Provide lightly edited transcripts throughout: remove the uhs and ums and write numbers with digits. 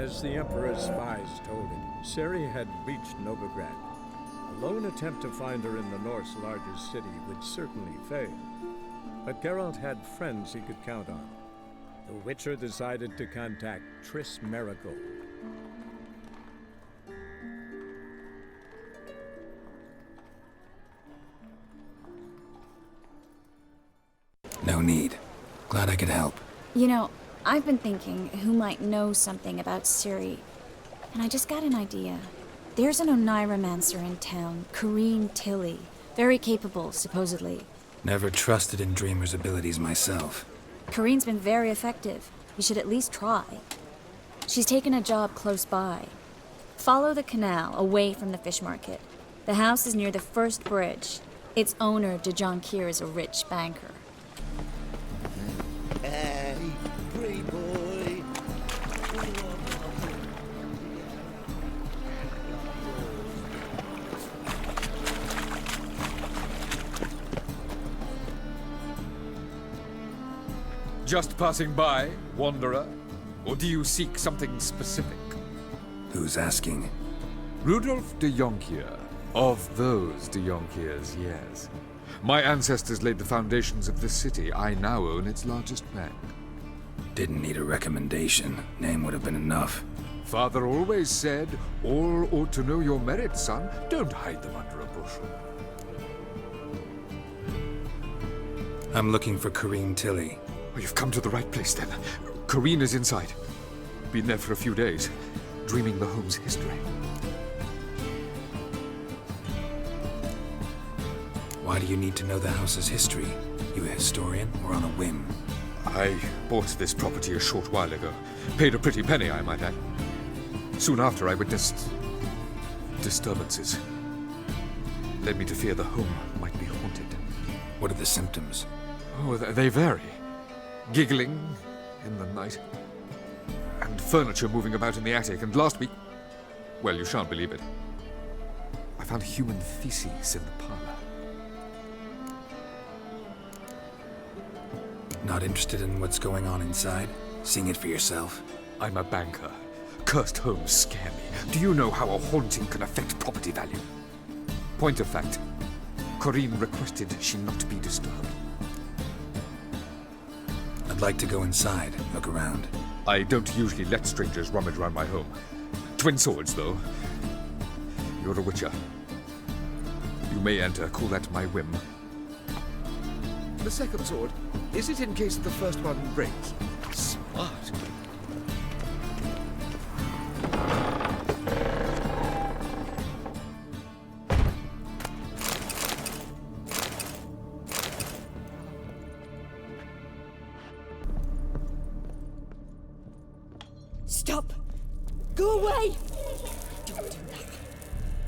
As the Emperor's spies told him, Ciri had reached Novigrad. A lone attempt to find her in the North's largest city would certainly fail. But Geralt had friends he could count on. The Witcher decided to contact Triss Merigold. No need. Glad I could help. You know, I've been thinking who might know something about Ciri, and I just got an idea. There's an Oneiromancer in town, Corrine Tilly. Very capable, supposedly. Never trusted in Dreamer's abilities myself. Corrine's been very effective. You should at least try. She's taken a job close by. Follow the canal, away from the fish market. The house is near the first bridge. Its owner, Dejonkir, is a rich banker. Hey, pretty boy. Just passing by, wanderer? Or do you seek something specific? Who's asking? Rudolf de Jonkir. Of those de Jonkirs, yes. My ancestors laid the foundations of this city. I now own its largest bank. Didn't need a recommendation. Name would have been enough. Father always said, all ought to know your merits, son. Don't hide them under a bushel. I'm looking for Corrine Tilly. Oh, you've come to the right place, then. Corrine is inside. Been there for a few days, dreaming the home's history. Why do you need to know the house's history? You a historian or on a whim? I bought this property a short while ago. Paid a pretty penny, I might add. Soon after, I witnessed disturbances. Led me to fear the home might be haunted. What are the symptoms? Oh, they vary. Giggling in the night. And furniture moving about in the attic. And last week, well, you shan't believe it, I found human feces in the parlor. Not interested in what's going on inside? Seeing it for yourself? I'm a banker. Cursed homes scare me. Do you know how a haunting can affect property value? Point of fact, Corrine requested she not be disturbed. I'd like to go inside, look around. I don't usually let strangers rummage around my home. Twin swords, though. You're a witcher. You may enter, call that my whim. The second sword, is it in case the first one breaks? Smart. Stop! Go away! Don't do that.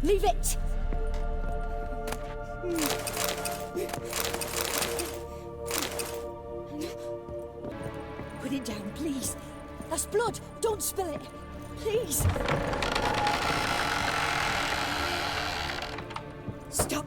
Leave it! Put it down, please. That's blood. Don't spill it. Please. Stop.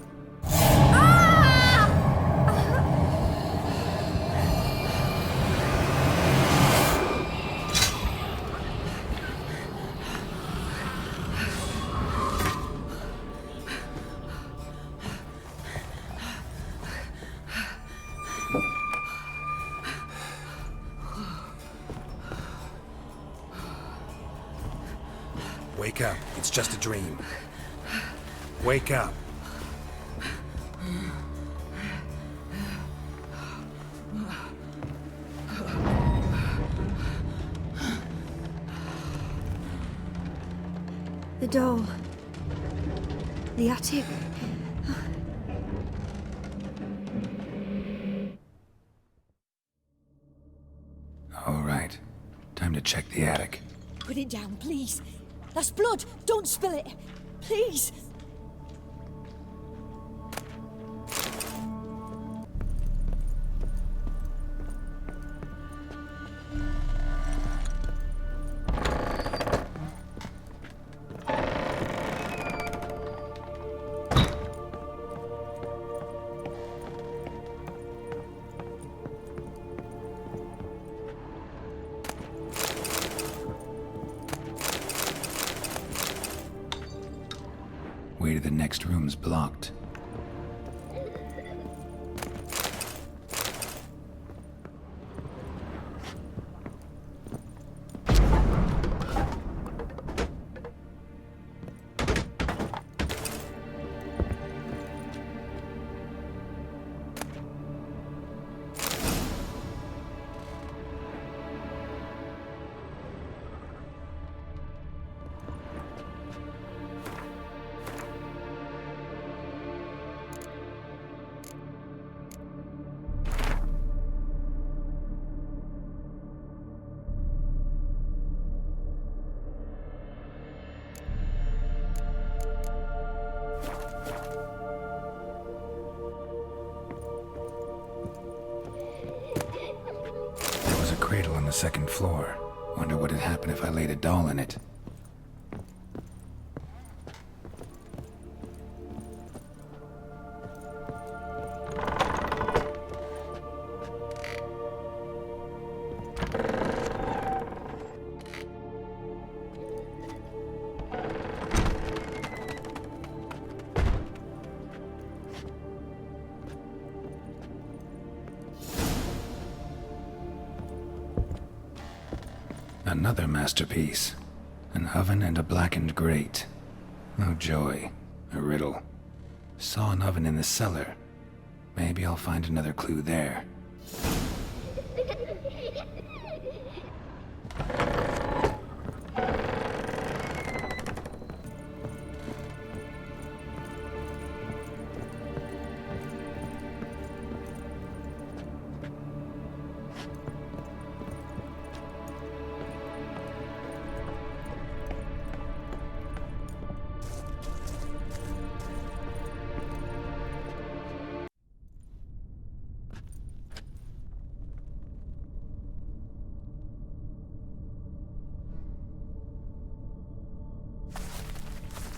Wake up. It's just a dream. Wake up. The door. The attic. All right. Time to check the attic. Put it down, please. That's blood. Don't spill it. Please. room's blocked. Cradle on the second floor. Wonder what would happen if I laid a doll in it. Another masterpiece. An oven and a blackened grate. Oh joy. A riddle. Saw an oven in the cellar. Maybe I'll find another clue there.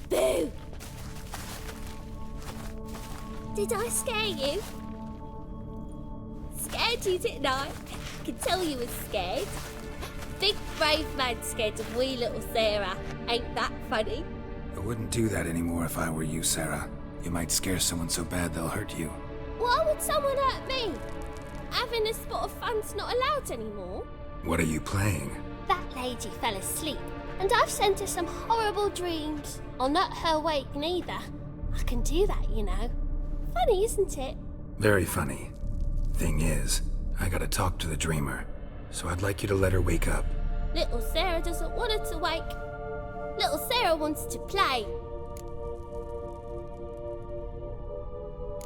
Boo! Did I scare you? Scared you, didn't I? I can tell you was scared. Big brave man scared of wee little Sarah. Ain't that funny? I wouldn't do that anymore if I were you, Sarah. You might scare someone so bad they'll hurt you. Why would someone hurt me? Having a spot of fun's not allowed anymore. What are you playing? That lady fell asleep, and I've sent her some horrible dreams. I'll not her wake neither. I can do that, you know. Funny, isn't it? Very funny. Thing is, I gotta talk to the dreamer, so I'd like you to let her wake up. Little Sarah doesn't want her to wake. Little Sarah wants to play.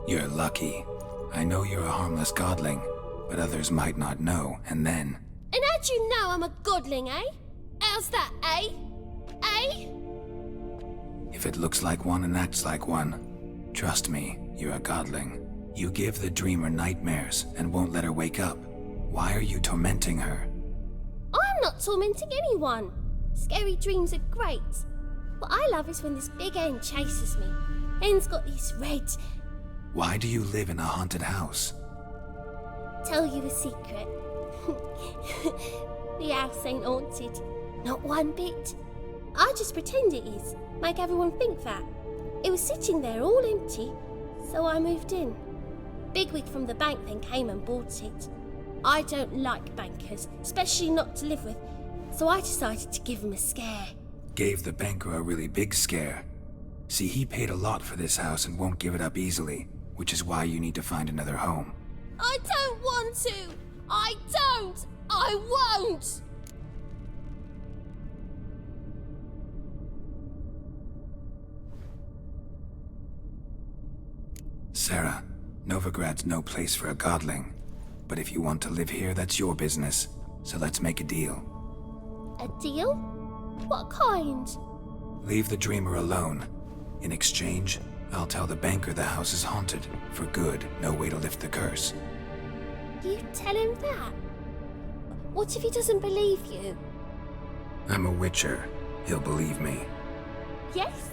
You're lucky. I know you're a harmless godling, but others might not know, and then... And how'd you know I'm a godling, eh? How's that, eh? Eh? If it looks like one and acts like one, trust me, you're a godling. You give the dreamer nightmares and won't let her wake up. Why are you tormenting her? I'm not tormenting anyone. Scary dreams are great. What I love is when this big hen chases me. Hen's got these red... Why do you live in a haunted house? Tell you a secret. The house ain't haunted. Not one bit. I just pretend it is. Make everyone think that. It was sitting there all empty, so I moved in. Bigwig from the bank then came and bought it. I don't like bankers, especially not to live with, so I decided to give him a scare. Gave the banker a really big scare. See, he paid a lot for this house and won't give it up easily, which is why you need to find another home. I don't want to! I don't! I won't! Sarah, Novigrad's no place for a godling. But if you want to live here, that's your business. So let's make a deal. A deal? What kind? Leave the dreamer alone. In exchange, I'll tell the banker the house is haunted. For good, no way to lift the curse. You tell him that? What if he doesn't believe you? I'm a witcher. He'll believe me. Yes?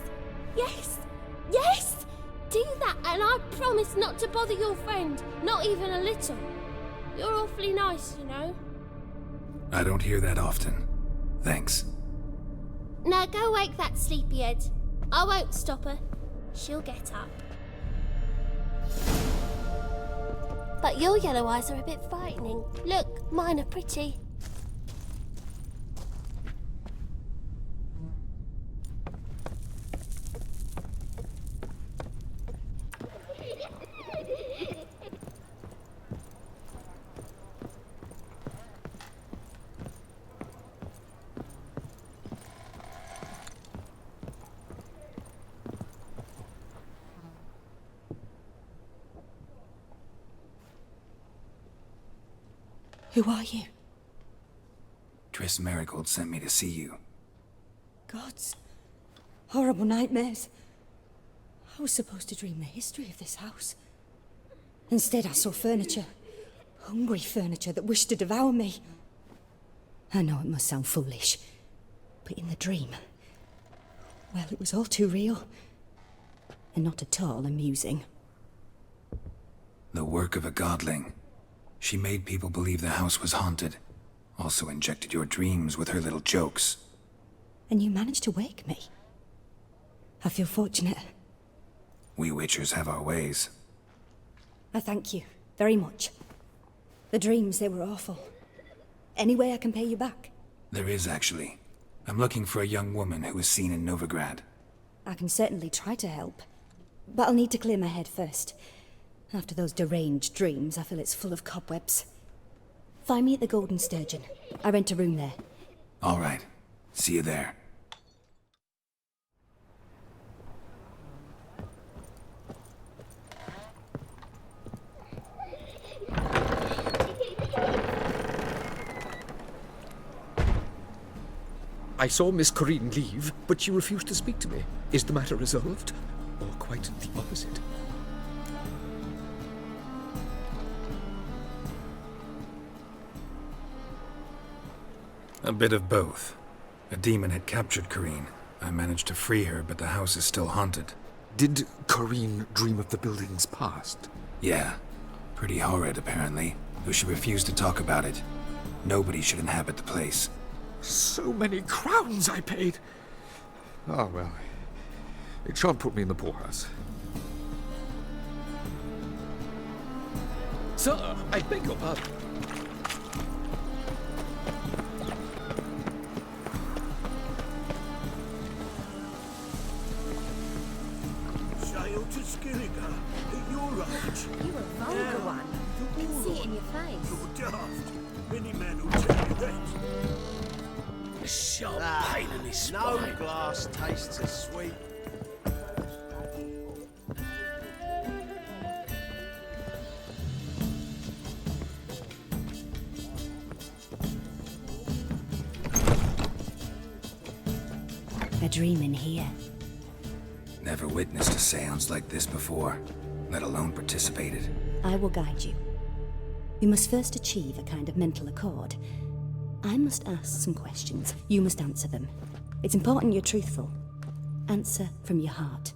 Yes? Yes! Do that and I promise not to bother your friend. Not even a little. You're awfully nice, you know. I don't hear that often. Thanks. Now go wake that sleepyhead. I won't stop her. she'll get up. But your yellow eyes are a bit frightening. Look, mine are pretty. Who are you? Triss Marigold sent me to see you. Gods. Horrible nightmares. I was supposed to dream the history of this house. Instead, I saw furniture. Hungry furniture that wished to devour me. I know it must sound foolish, but in the dream, well, it was all too real. And not at all amusing. The work of a godling. She made people believe the house was haunted. Also injected your dreams with her little jokes. And you managed to wake me. I feel fortunate. We Witchers have our ways. I thank you very much. The dreams, they were awful. Any way I can pay you back? There is, actually. I'm looking for a young woman who was seen in Novigrad. I can certainly try to help. But I'll need to clear my head first. After those deranged dreams, I feel it's full of cobwebs. Find me at the Golden Sturgeon. I rent a room there. All right. See you there. I saw Miss Corinne leave, but she refused to speak to me. Is the matter resolved? Or quite the opposite? A bit of both. A demon had captured Corinne. I managed to free her, but the house is still haunted. Did Corinne dream of the building's past? Yeah. Pretty horrid, apparently, though she refused to talk about it. Nobody should inhabit the place. So many crowns I paid! Ah, well. It shan't put me in the poorhouse. Sir, I beg your pardon. Sail to Skilliga at your age. You a vulgar one. I can see it in your face. You're daft. Any man will tell you that. A sharp pain in his spine. No glass tastes as sweet. A dream in here. Never witnessed a seance like this before, let alone participated. I will guide you. We must first achieve a kind of mental accord. I must ask some questions. You must answer them. It's important you're truthful. Answer from your heart.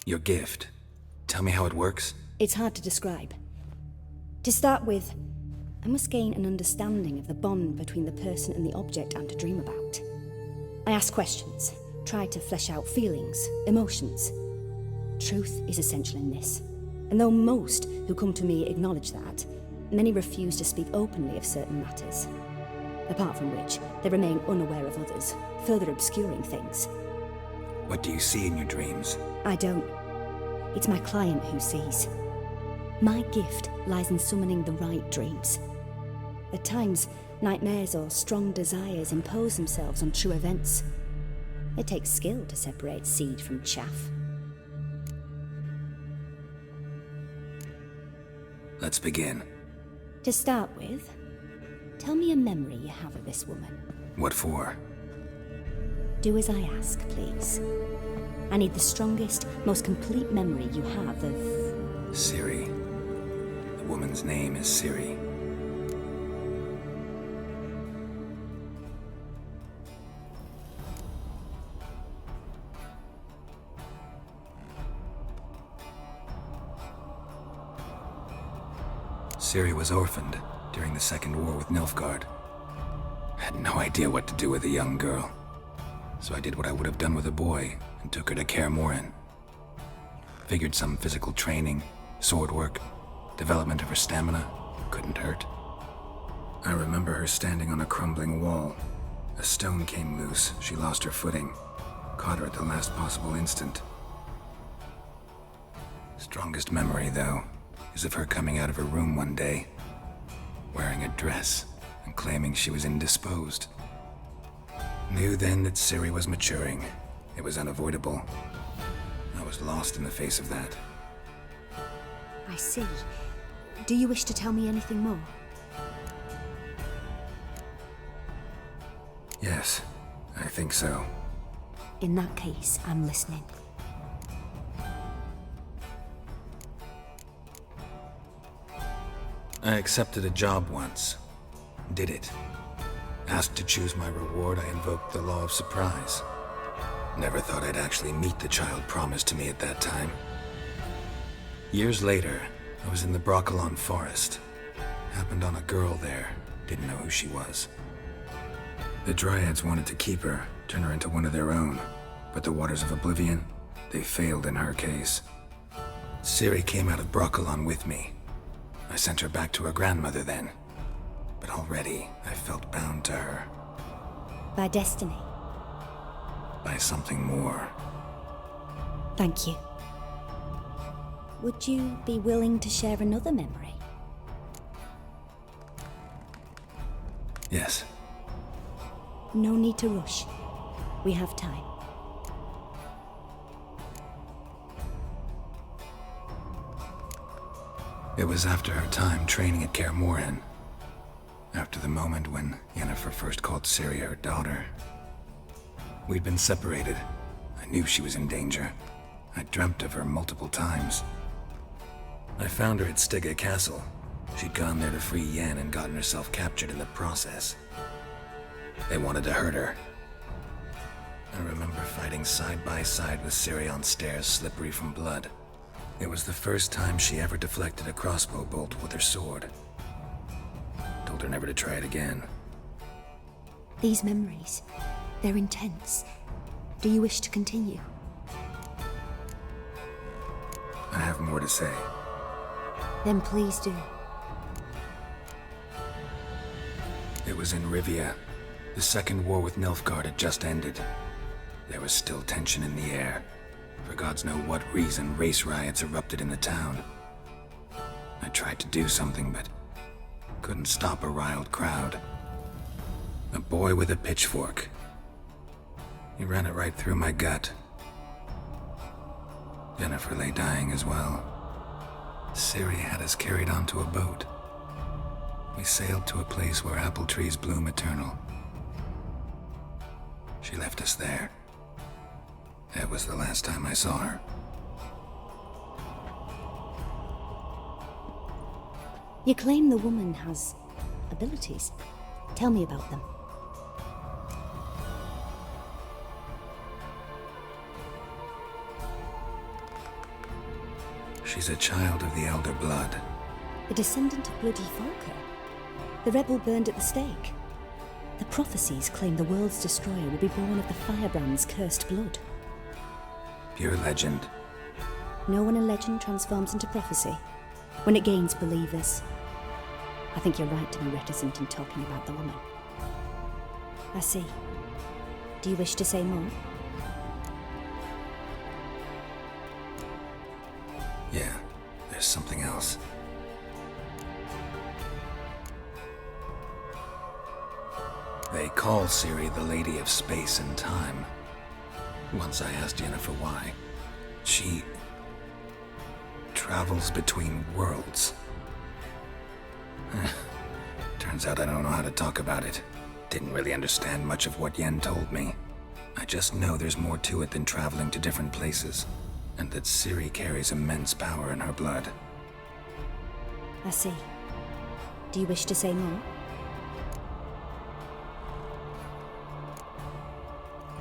Your gift. Tell me how it works. It's hard to describe. To start with, I must gain an understanding of the bond between the person and the object I'm to dream about. I ask questions, try to flesh out feelings, emotions. Truth is essential in this. And though most who come to me acknowledge that, many refuse to speak openly of certain matters. Apart from which, they remain unaware of others, further obscuring things. What do you see in your dreams? I don't. It's my client who sees. My gift lies in summoning the right dreams. At times, nightmares or strong desires impose themselves on true events. It takes skill to separate seed from chaff. Let's begin. To start with, tell me a memory you have of this woman. What for? Do as I ask, please. I need the strongest, most complete memory you have of... Ciri. The woman's name is Ciri. Ciri was orphaned during the Second War with Nilfgaard. Had no idea what to do with a young girl. so I did what I would have done with a boy and took her to Kaer Morhen. Figured some physical training, sword work, development of her stamina couldn't hurt. I remember her standing on a crumbling wall. A stone came loose, she lost her footing, caught her at the last possible instant. Strongest memory, though, is of her coming out of her room one day, wearing a dress and claiming she was indisposed. Knew then that Ciri was maturing. It was unavoidable. I was lost in the face of that. I see. Do you wish to tell me anything more? Yes, I think so. In that case, I'm listening. I accepted a job once. Did it. Asked to choose my reward, I invoked the law of surprise. Never thought I'd actually meet the child promised to me at that time. Years later, I was in the Broccolon forest. Happened on a girl there. Didn't know who she was. The Dryads wanted to keep her, turn her into one of their own. But the Waters of Oblivion, they failed in her case. Ciri came out of Broccolon with me. I sent her back to her grandmother then. But already, I felt bound to her. By destiny. By something more. Thank you. Would you be willing to share another memory? Yes. No need to rush. We have time. It was after her time training at Kaer Morhen. After the moment when Yennefer first called Ciri her daughter. We'd been separated. I knew she was in danger. I dreamt of her multiple times. I found her at Stygga Castle. She'd gone there to free Yen and gotten herself captured in the process. They wanted to hurt her. I remember fighting side by side with Ciri on stairs slippery from blood. It was the first time she ever deflected a crossbow bolt with her sword. Told her never to try it again. These memories, they're intense. Do you wish to continue? I have more to say. Then please do. It was in Rivia. The Second War with Nilfgaard had just ended. There was still tension in the air. For gods know what reason, race riots erupted in the town. I tried to do something, but couldn't stop a riled crowd. A boy with a pitchfork. He ran it right through my gut. Yennefer lay dying as well. Ciri had us carried onto a boat. We sailed to a place where apple trees bloom eternal. She left us there. That was the last time I saw her. You claim the woman has abilities. Tell me about them. She's a child of the Elder Blood. A descendant of bloody Falker. The rebel burned at the stake. The prophecies claim the world's destroyer will be born of the Firebrand's cursed blood. Pure legend. Know when a legend transforms into prophecy? When it gains believers. I think you're right to be reticent in talking about the woman. I see. Do you wish to say more? Yeah, there's something else. They call Ciri the Lady of Space and Time. Once I asked Yennefer why. She travels between worlds. Turns out I don't know how to talk about it. Didn't really understand much of what Yen told me. I just know there's more to it than traveling to different places, and that Ciri carries immense power in her blood. I see. Do you wish to say more?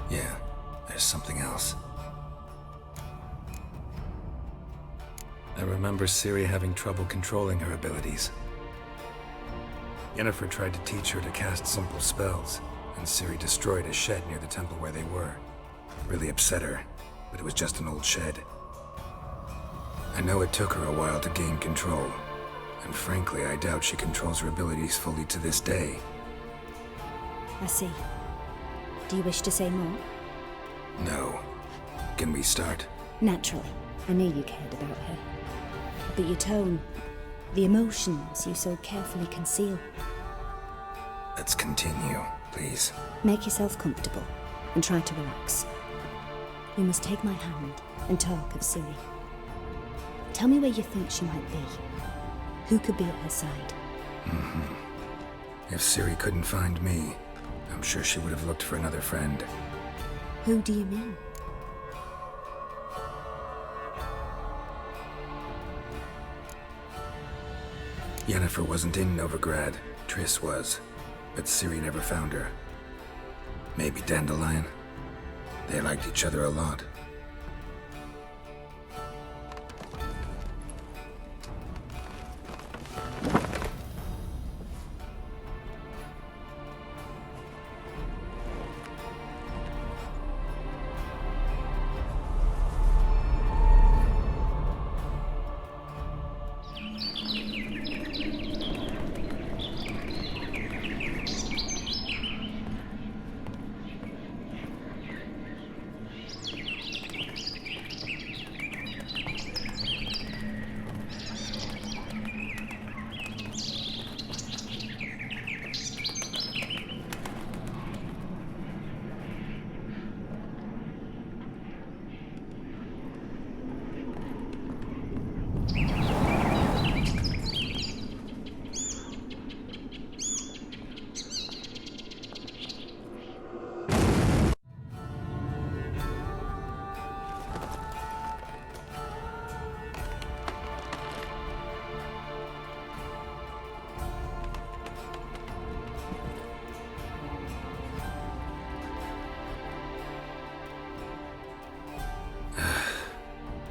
Yeah, there's something else. I remember Ciri having trouble controlling her abilities. Yennefer tried to teach her to cast simple spells, and Ciri destroyed a shed near the temple where they were. Really upset her, but it was just an old shed. I know it took her a while to gain control, and frankly, I doubt she controls her abilities fully to this day. I see. Do you wish to say more? No. Can we start? Naturally. I knew you cared about her. But your tone, the emotions you so carefully conceal. Let's continue, please. Make yourself comfortable and try to relax. You must take my hand and talk of Ciri. Tell me where you think she might be. Who could be at her side? If Ciri couldn't find me, I'm sure she would have looked for another friend. Who do you mean? Yennefer wasn't in Novigrad. Triss was. But Ciri never found her. Maybe Dandelion? They liked each other a lot.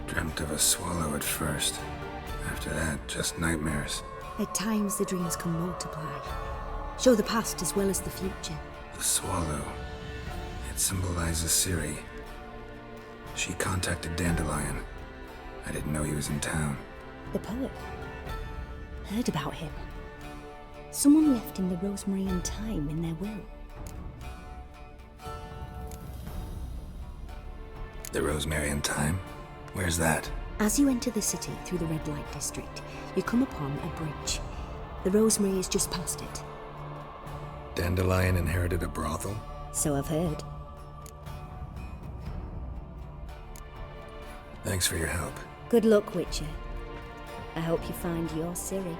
Dreamt of a swallow at first. After that, just nightmares. At times the dreams can multiply. Show the past as well as the future. The swallow. It symbolizes Ciri. She contacted Dandelion. I didn't know he was in town. The poet. Heard about him. Someone left him the rosemary and thyme in their will. The rosemary and thyme? Where's that? As you enter the city through the red light district, you come upon a bridge. The rosemary is just past it. Dandelion inherited a brothel? So I've heard. Thanks for your help. Good luck, Witcher. I hope you find your Ciri.